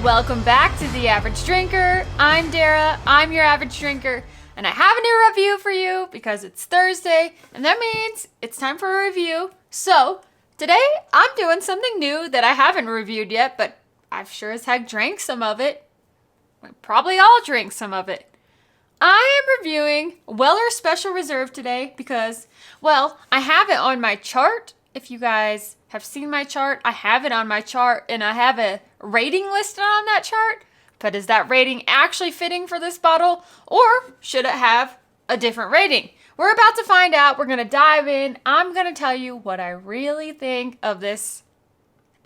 Welcome back to The Average Drinker. I'm Dara, I'm your average drinker, and I have a new review for you because it's Thursday, and that means it's time for a review. So, today I'm doing something new that I haven't reviewed yet, but I've sure as heck drank some of it. We probably all drank some of it. I am reviewing Weller Special Reserve today because, well, I have it on my chart. If you guys have seen my chart, I have it on my chart and I have a rating listed on that chart. But is that rating actually fitting for this bottle, or should it have a different rating? We're about to find out. We're going to dive in. I'm going to tell you what I really think of this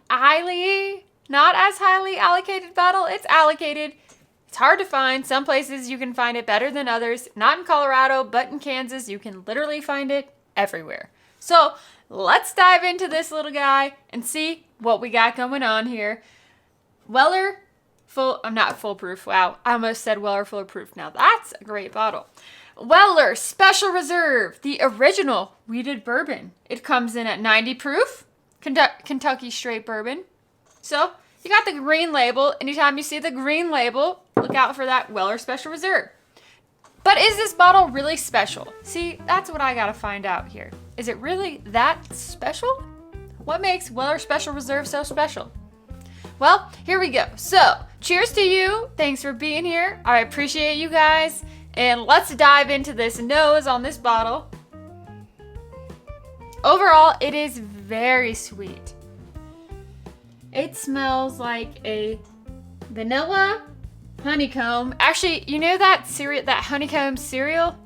not as highly allocated bottle. It's allocated. It's hard to find. Some places you can find it better than others. Not in Colorado, but in Kansas, you can literally find it everywhere. So let's dive into this little guy and see what we got going on here. Weller I'm not foolproof. Wow, I almost said Weller foolproof. Now that's a great bottle. Weller Special Reserve, the original wheated bourbon. It comes in at 90 proof, Kentucky straight bourbon. So you got the green label. Anytime you see the green label, look out for that Weller Special Reserve. But is this bottle really special? See, that's what I gotta find out here. Is it really that special? What makes Weller Special Reserve so special? Well, here we go. So, cheers to you. Thanks for being here. I appreciate you guys. And let's dive into this nose on this bottle. Overall, it is very sweet. It smells like a vanilla honeycomb. Actually, you know that honeycomb cereal?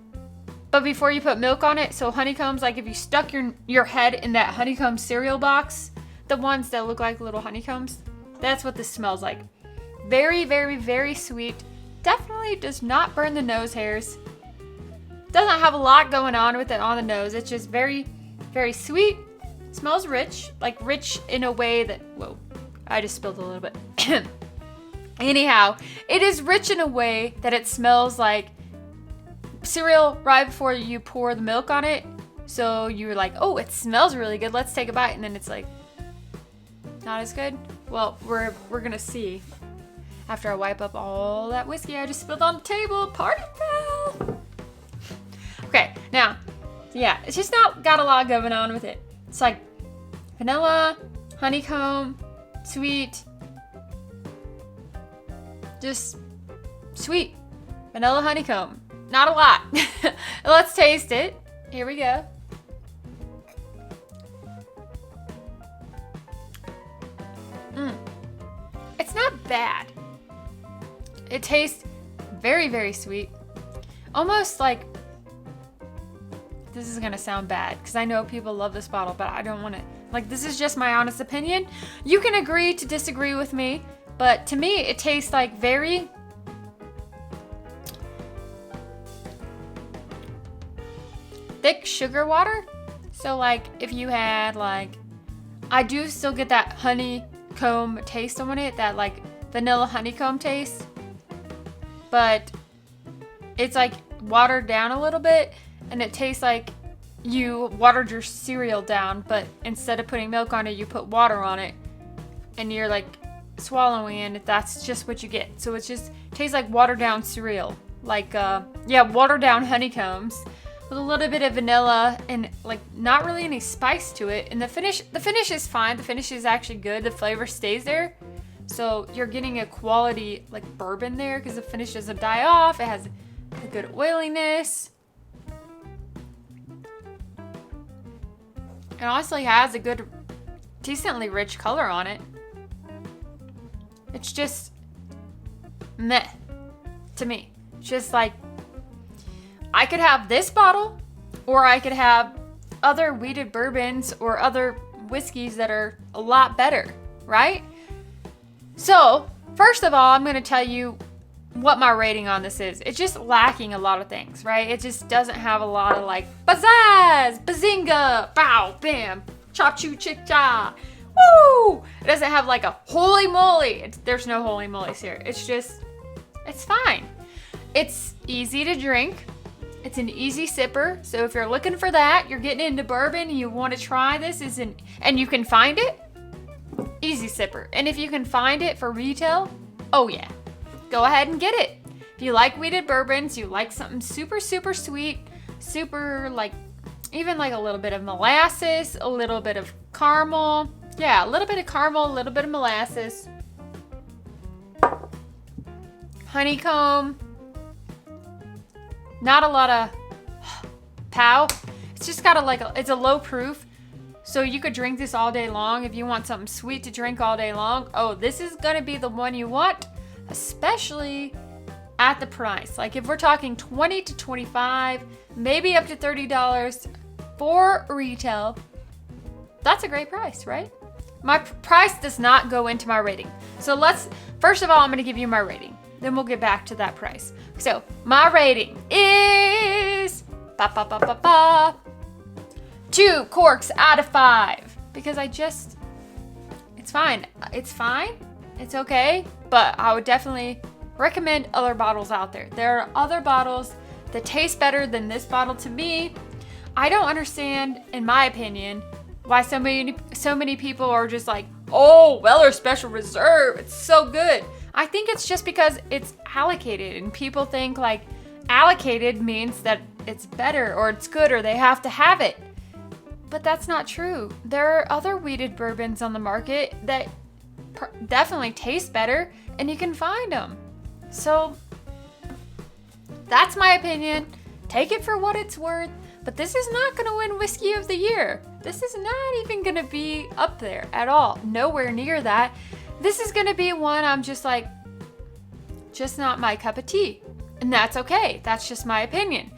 But before you put milk on it, so honeycombs, like if you stuck your head in that honeycomb cereal box, the ones that look like little honeycombs, that's what this smells like. Very, very, very sweet. Definitely does not burn the nose hairs. Doesn't have a lot going on with it on the nose. It's just very, very sweet. Smells rich, like rich in a way that, whoa, I just spilled a little bit. Anyhow, it is rich in a way that it smells like cereal right before you pour the milk on it. So you're like, oh, it smells really good. Let's take a bite. And then it's like, not as good. Well, we're going to see after I wipe up all that whiskey I just spilled on the table. Party foul. Okay, now, yeah, it's just not got a lot going on with it. It's like vanilla, honeycomb, sweet, just sweet. Vanilla honeycomb. Not a lot. Let's taste it. Here we go. It's not bad. It tastes very, very sweet. Almost like, this is gonna sound bad because I know people love this bottle, but I don't want to, like, this is just my honest opinion. You can agree to disagree with me, but to me it tastes like very thick sugar water. So like if you had like, I do still get that honeycomb taste on it, that like vanilla honeycomb taste, but it's like watered down a little bit and it tastes like you watered your cereal down, but instead of putting milk on it, you put water on it and you're like swallowing it. That's just what you get. So it just tastes like watered down cereal, like watered down honeycombs with a little bit of vanilla and like not really any spice to it. And the finish is fine. The finish is actually good. The flavor stays there. So you're getting a quality like bourbon there because the finish doesn't die off. It has a good oiliness. It honestly has a good, decently rich color on it. It's just meh to me. It's just like, I could have this bottle, or I could have other wheated bourbons or other whiskeys that are a lot better, right? So, first of all, I'm going to tell you what my rating on this is. It's just lacking a lot of things, right? It just doesn't have a lot of like, pizzazz, bazinga, bow, bam, chop, choo, chick, cha, woo! It doesn't have like a holy moly. There's no holy molys here. It's just, it's fine. It's easy to drink. It's an easy sipper. So if you're looking for that, you're getting into bourbon and you want to try this, and you can find it, easy sipper. And if you can find it for retail, Oh yeah, go ahead and get it. If you like wheated bourbons, you like something super, super sweet, super like, even like a little bit of molasses, a little bit of caramel. Yeah, a little bit of caramel, a little bit of molasses. Honeycomb. Not a lot of pow. It's just got it's a low proof. So you could drink this all day long if you want something sweet to drink all day long. Oh, this is gonna be the one you want, especially at the price. Like if we're talking 20 to 25, maybe up to $30 for retail, that's a great price, right? My price does not go into my rating. So first of all, I'm gonna give you my rating. Then we'll get back to that price. So my rating is 2 corks out of 5. Because it's fine. It's fine. It's okay. But I would definitely recommend other bottles out there. There are other bottles that taste better than this bottle to me. I don't understand, in my opinion, why so many people are just like, oh, Weller Special Reserve, it's so good. I think it's just because it's allocated, and people think like allocated means that it's better or it's good or they have to have it. But that's not true. There are other wheated bourbons on the market that definitely taste better, and you can find them. So that's my opinion. Take it for what it's worth. But this is not going to win Whiskey of the Year. This is not even going to be up there at all. Nowhere near that. This is going to be one I'm just like, just not my cup of tea. And that's okay. That's just my opinion.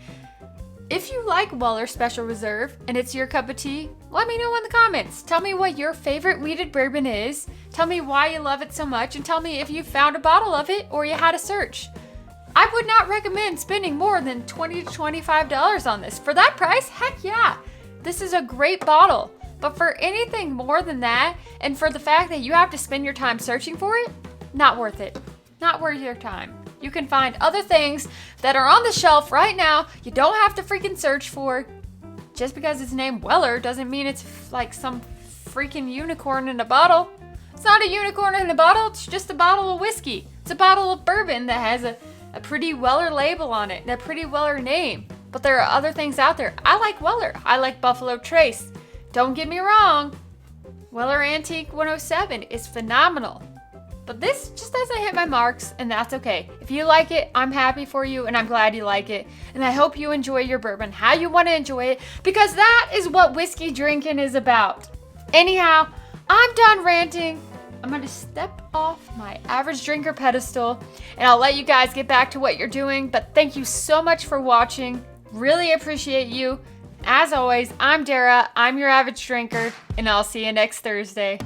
If you like Weller Special Reserve and it's your cup of tea, let me know in the comments. Tell me what your favorite wheated bourbon is. Tell me why you love it so much, and tell me if you found a bottle of it or you had to search. I would not recommend spending more than $20 to $25 on this. For that price, heck yeah. This is a great bottle. But for anything more than that, and for the fact that you have to spend your time searching for it, not worth it. Not worth your time. You can find other things that are on the shelf right now you don't have to freaking search for. Just because it's named Weller doesn't mean it's like some freaking unicorn in a bottle. It's not a unicorn in a bottle, it's just a bottle of whiskey. It's a bottle of bourbon that has a pretty Weller label on it and a pretty Weller name. But there are other things out there. I like Weller. I like Buffalo Trace. Don't get me wrong. Weller Antique 107 is phenomenal. But this just doesn't hit my marks, and that's okay. If you like it, I'm happy for you, and I'm glad you like it. And I hope you enjoy your bourbon how you want to enjoy it, because that is what whiskey drinking is about. Anyhow, I'm done ranting. I'm going to step off my average drinker pedestal, and I'll let you guys get back to what you're doing. But thank you so much for watching. Really appreciate you. As always, I'm Dara. I'm your average drinker, and I'll see you next Thursday.